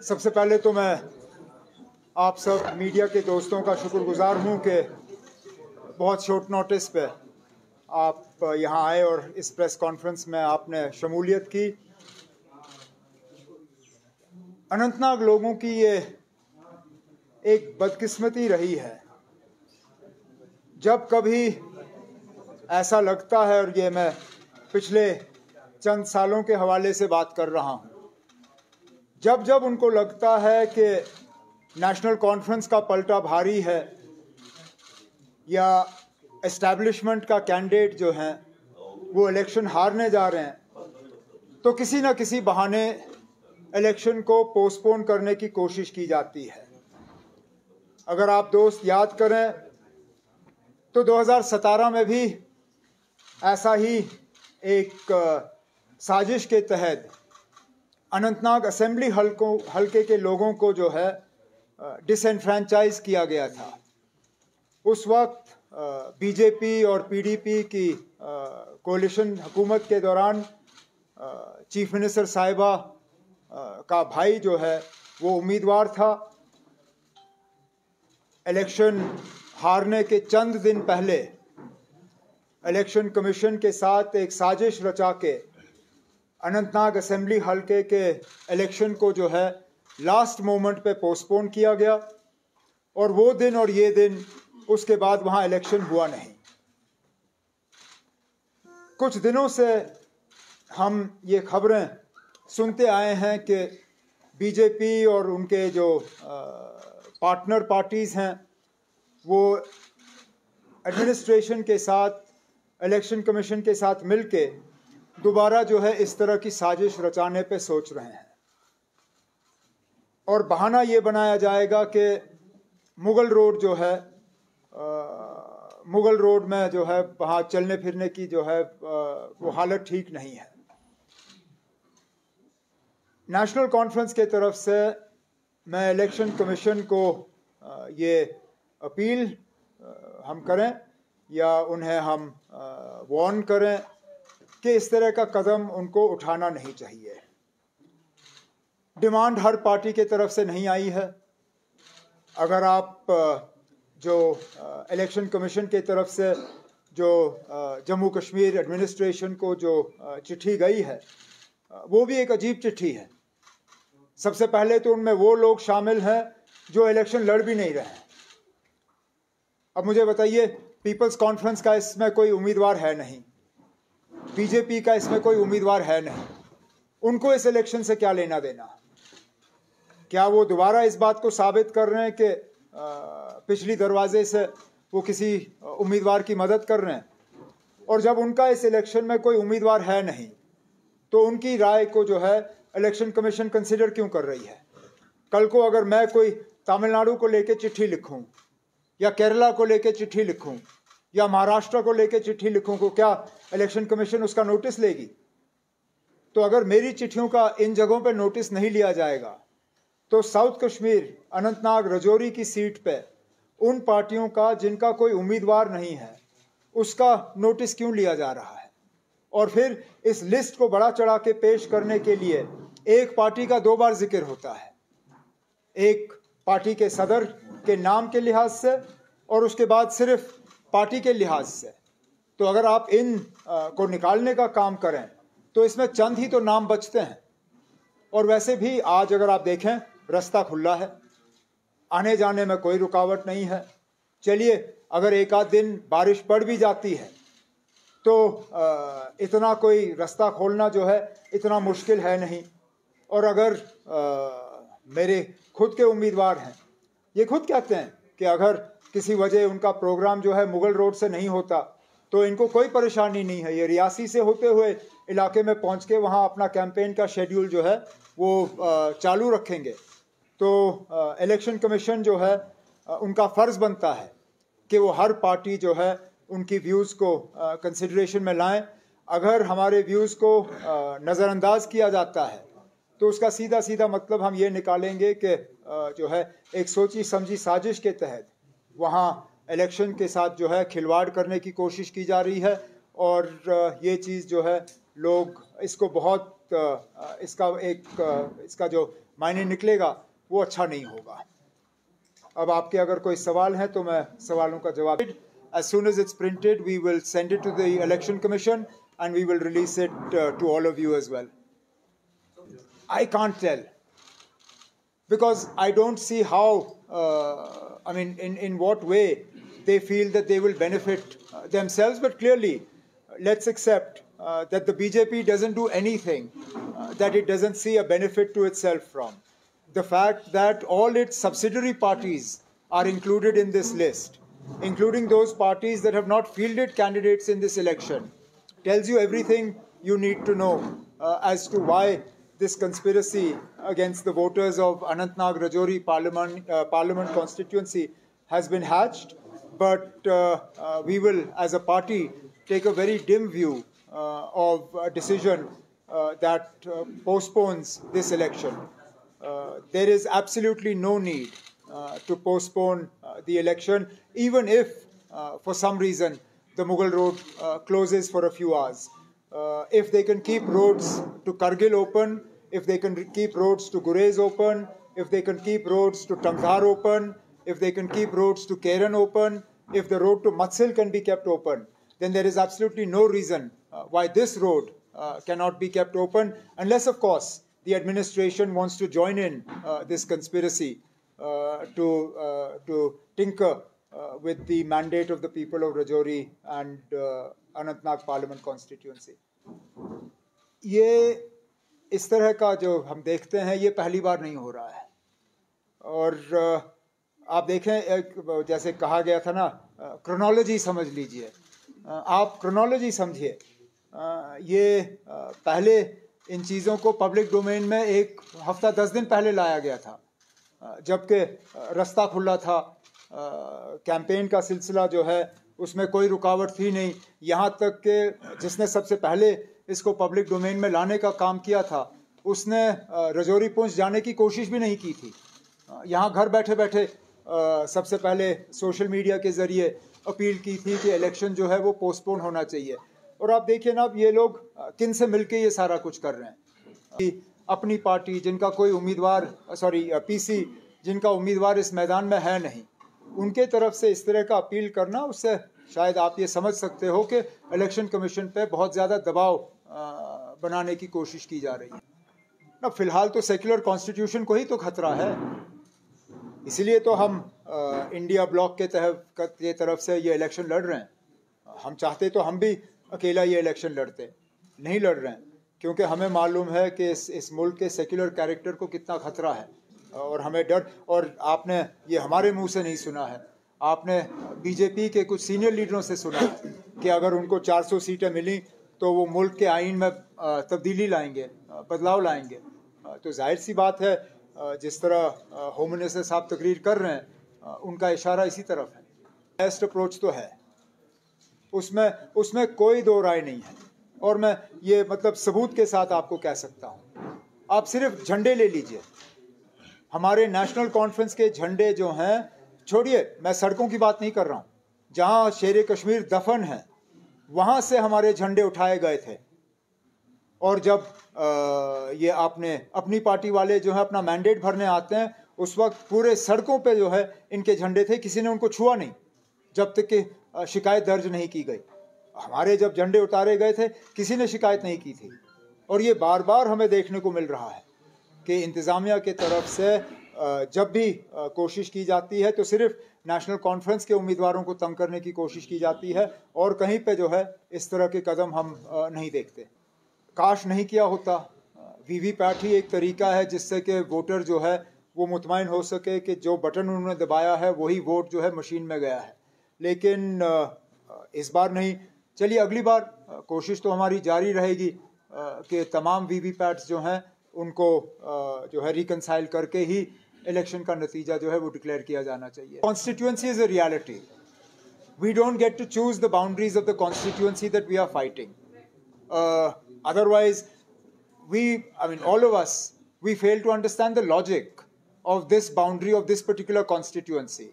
सबसे पहले तो मैं आप सब मीडिया के दोस्तों का शुक्रगुजार हूं कि बहुत शॉर्ट नोटिस पे आप यहां आए और इस प्रेस कॉन्फ्रेंस में आपने शमूलियत की। अनंतनाग लोगों की ये एक बदकिस्मती रही है, जब कभी ऐसा लगता है, और ये मैं पिछले चंद सालों के हवाले से बात कर रहा हूं, जब जब उनको लगता है कि नेशनल कॉन्फ्रेंस का पलटा भारी है या एस्टैब्लिशमेंट का कैंडिडेट जो है वो इलेक्शन हारने जा रहे हैं, तो किसी न किसी बहाने इलेक्शन को पोस्टपोन करने की कोशिश की जाती है। अगर आप दोस्त याद करें तो 2017 में भी ऐसा ही एक साजिश के तहत अनंतनाग असेंबली हलके के लोगों को जो है डिसएनफ्रेंचाइज किया गया था। उस वक्त बीजेपी और पीडीपी की कोalition हुकूमत के दौरान चीफ मिनिस्टर साहिबा का भाई जो है वो उम्मीदवार था। इलेक्शन हारने के चंद दिन पहले इलेक्शन कमीशन के साथ एक साजिश रचा के अनंतनाग असेंबली हलके के इलेक्शन को जो है लास्ट मोमेंट पे पोस्टपोन किया गया, और वो दिन और ये दिन उसके बाद वहां इलेक्शन हुआ नहीं। कुछ दिनों से हम ये खबरें सुनते आए हैं कि बीजेपी और उनके जो पार्टनर पार्टीज हैं वो एडमिनिस्ट्रेशन के साथ, इलेक्शन कमीशन के साथ मिलके दोबारा जो है इस तरह की साजिश रचाने पे सोच रहे हैं, और बहाना ये बनाया जाएगा कि मुगल रोड जो है, मुगल रोड में जो है वहाँ चलने फिरने की जो है वो हालत ठीक नहीं है। नेशनल कॉन्फ्रेंस के तरफ से मैं इलेक्शन कमीशन को ये अपील हम करें या उन्हें हम वार्न करें कि इस तरह का कदम उनको उठाना नहीं चाहिए। डिमांड हर पार्टी के तरफ से नहीं आई है। अगर आप जो इलेक्शन कमीशन के तरफ से जो जम्मू कश्मीर एडमिनिस्ट्रेशन को जो चिट्ठी गई है वो भी एक अजीब चिट्ठी है। सबसे पहले तो उनमें वो लोग शामिल हैं जो इलेक्शन लड़ भी नहीं रहे हैं। अब मुझे बताइए, पीपल्स कॉन्फ्रेंस का इसमें कोई उम्मीदवार है नहीं, बीजेपी का इसमें कोई उम्मीदवार है नहीं, उनको इस इलेक्शन से क्या लेना देना? क्या वो दोबारा इस बात को साबित कर रहे हैं कि पिछली दरवाजे से वो किसी उम्मीदवार की मदद कर रहे हैं? और जब उनका इस इलेक्शन में कोई उम्मीदवार है नहीं तो उनकी राय को जो है इलेक्शन कमीशन कंसिडर क्यों कर रही है? कल को अगर मैं कोई तमिलनाडु को लेके चिट्ठी लिखूं या केरला को लेके चिट्ठी लिखूं या महाराष्ट्र को लेके चिट्ठी लिखूं, को क्या इलेक्शन कमीशन उसका नोटिस लेगी? तो अगर मेरी चिट्ठियों का इन जगहों पे नोटिस नहीं लिया जाएगा तो साउथ कश्मीर, अनंतनाग, रजौरी की सीट पे उन पार्टियों का जिनका कोई उम्मीदवार नहीं है उसका नोटिस क्यों लिया जा रहा है? और फिर इस लिस्ट को बड़ा चढ़ा के पेश करने के लिए एक पार्टी का दो बार जिक्र होता है, एक पार्टी के सदर के नाम के लिहाज से और उसके बाद सिर्फ पार्टी के लिहाज से। तो अगर आप इन को निकालने का काम करें तो इसमें चंद ही तो नाम बचते हैं। और वैसे भी आज अगर आप देखें रास्ता खुला है, आने जाने में कोई रुकावट नहीं है। चलिए, अगर एक आध दिन बारिश पड़ भी जाती है तो इतना कोई रास्ता खोलना जो है इतना मुश्किल है नहीं। और अगर मेरे खुद के उम्मीदवार हैं, ये खुद कहते हैं कि अगर किसी वजह उनका प्रोग्राम जो है मुगल रोड से नहीं होता तो इनको कोई परेशानी नहीं है, ये रियासी से होते हुए इलाके में पहुंच के वहाँ अपना कैंपेन का शेड्यूल जो है वो चालू रखेंगे। तो इलेक्शन कमीशन जो है उनका फ़र्ज़ बनता है कि वो हर पार्टी जो है उनकी व्यूज़ को कंसिडरेशन में लाएं। अगर हमारे व्यूज़ को नज़रअंदाज किया जाता है तो उसका सीधा सीधा मतलब हम ये निकालेंगे कि जो है एक सोची समझी साजिश के तहत वहाँ इलेक्शन के साथ जो है खिलवाड़ करने की कोशिश की जा रही है। और ये चीज़ जो है लोग इसको बहुत इसका जो मायने निकलेगा वो अच्छा नहीं होगा। अब आपके अगर कोई सवाल हैं तो मैं सवालों का जवाब, as soon as it's printed we will send it to the election commission and we will release it to all of you as well. I can't tell because I don't see how I mean in what way they feel that they will benefit themselves, but clearly let's accept that the BJP doesn't do anything that it doesn't see a benefit to itself from. The fact that all its subsidiary parties are included in this list, including those parties that have not fielded candidates in this election, tells you everything you need to know as to why this conspiracy against the voters of Anantnag Rajouri Parliament constituency has been hatched. But we will, as a party, take a very dim view of a decision that postpones this election. There is absolutely no need to postpone the election, even if, for some reason, the Mughal Road closes for a few hours. If they can keep roads to Kargil open, if they can keep roads to Gurez open, if they can keep roads to Tangdhar open, if they can keep roads to Keran open, if the road to Matsil can be kept open, then there is absolutely no reason why this road cannot be kept open, unless, of course, the administration wants to join in this conspiracy to tinker with the mandate of the people of Rajouri and Anantnag Parliament constituency. ये इस तरह का जो हम देखते हैं ये पहली बार नहीं हो रहा है। और आप देखें, जैसे कहा गया था ना, क्रोनोलॉजी समझ लीजिए, आप क्रोनोलॉजी समझिए। ये पहले इन चीज़ों को पब्लिक डोमेन में 1 हफ्ता 10 दिन पहले लाया गया था, जबकि रास्ता खुला था। कैंपेन का सिलसिला जो है उसमें कोई रुकावट थी नहीं। यहाँ तक कि जिसने सबसे पहले इसको पब्लिक डोमेन में लाने का काम किया था उसने रजौरी पुंछ जाने की कोशिश भी नहीं की थी। यहाँ घर बैठे बैठे सबसे पहले सोशल मीडिया के ज़रिए अपील की थी कि इलेक्शन जो है वो पोस्टपोन होना चाहिए। और आप देखिए ना, अब ये लोग किन से मिलके ये सारा कुछ कर रहे हैं। अपनी पार्टी जिनका कोई उम्मीदवार पीसी जिनका उम्मीदवार इस मैदान में है नहीं, उनके तरफ से इस तरह का अपील करना, उससे शायद आप ये समझ सकते हो कि इलेक्शन कमीशन पे बहुत ज़्यादा दबाव बनाने की कोशिश की जा रही है ना। फिलहाल तो सेक्युलर कॉन्स्टिट्यूशन को ही तो खतरा है, इसीलिए तो हम इंडिया ब्लॉक के तरफ से ये इलेक्शन लड़ रहे हैं। हम चाहते तो हम भी अकेला ये इलेक्शन लड़ते, नहीं लड़ रहे हैं, क्योंकि हमें मालूम है कि इस मुल्क के सेक्युलर कैरेक्टर को कितना खतरा है और हमें डर। और आपने ये हमारे मुंह से नहीं सुना है, आपने बीजेपी के कुछ सीनियर लीडरों से सुना है कि अगर उनको 400 सीटें मिली तो वो मुल्क के आइन में तब्दीली लाएंगे, बदलाव लाएंगे। तो जाहिर सी बात है, जिस तरह होम मिनिस्टर साहब तकरीर कर रहे हैं उनका इशारा इसी तरफ है। बेस्ट अप्रोच तो है, उसमें कोई दो राय नहीं है। और मैं ये मतलब सबूत के साथ आपको कह सकता हूँ, आप सिर्फ झंडे ले लीजिए, हमारे नेशनल कॉन्फ्रेंस के झंडे जो हैं, छोड़िए मैं सड़कों की बात नहीं कर रहा हूँ, जहाँ शेर कश्मीर दफन है वहाँ से हमारे झंडे उठाए गए थे। और जब ये आपने अपनी पार्टी वाले जो है अपना मैंडेट भरने आते हैं, उस वक्त पूरे सड़कों पे जो है इनके झंडे थे, किसी ने उनको छुआ नहीं जब तक कि शिकायत दर्ज नहीं की गई। हमारे जब झंडे उतारे गए थे किसी ने शिकायत नहीं की थी। और ये बार बार हमें देखने को मिल रहा है कि इंतज़ामिया के तरफ से जब भी कोशिश की जाती है तो सिर्फ नेशनल कॉन्फ्रेंस के उम्मीदवारों को तंग करने की कोशिश की जाती है, और कहीं पे जो है इस तरह के कदम हम नहीं देखते। काश नहीं किया होता। वीवीपैट ही एक तरीका है जिससे कि वोटर जो है वो मुतमईन हो सके कि जो बटन उन्होंने दबाया है वही वोट जो है मशीन में गया है। लेकिन इस बार नहीं। चलिए अगली बार कोशिश तो हमारी जारी रहेगी कि तमाम वीवीपैट्स जो हैं उनको जो है रिकंसाइल करके ही इलेक्शन का नतीजा जो है वो डिक्लेयर किया जाना चाहिए। Constituency is a reality. We don't get to choose the boundaries of the constituency that we are fighting. Otherwise, all of us, we fail to understand the logic of this boundary of this particular constituency.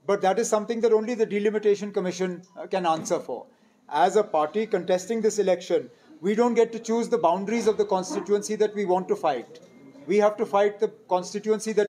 But that is something that only the Delimitation Commission can answer for. As a party contesting this election, we don't get to choose the boundaries of the constituency that we want to fight. We have to fight the constituency that